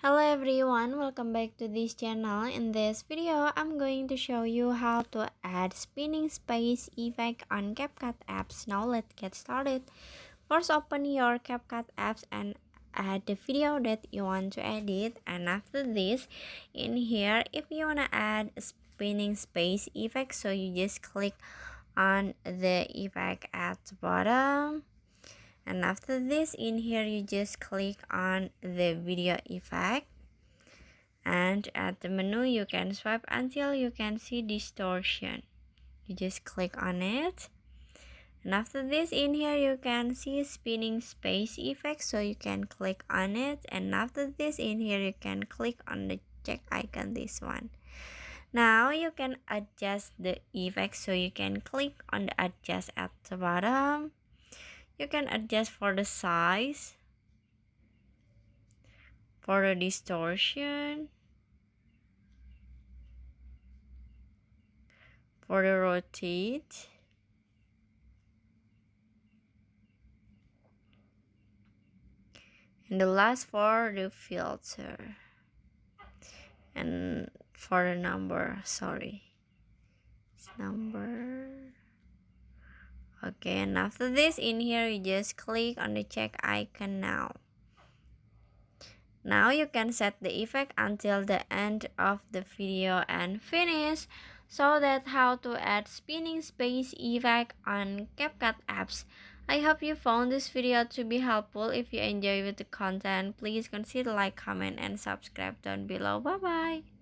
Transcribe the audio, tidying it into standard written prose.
Hello everyone, welcome back to this channel. In this video, I'm going to show you how to add spinning space effect on CapCut apps. Now let's get started. First, open your CapCut apps and add the video that you want to edit. And after this, in here, if you want to add a spinning space effect, so you just click on the effect at the bottom. And after this, in here you just click on the video effect, and at the menu you can swipe until you can see distortion. You just click on it, and after this, in here you can see spinning space effect, so you can click on it, and after this, in here you can click on the check icon, this one. Now you can adjust the effect, so you can click on the adjust at the bottom. You can adjust for the size, for the distortion, for the rotate, and the last for the filter, and for the number, it's number. Okay, and after this, in here you just click on the check icon. Now you can set the effect until the end of the video and finish. So that's how to add spinning space effect on CapCut apps. I hope you found this video to be helpful. If you enjoy with the content, please consider like, comment, and subscribe down below. Bye bye.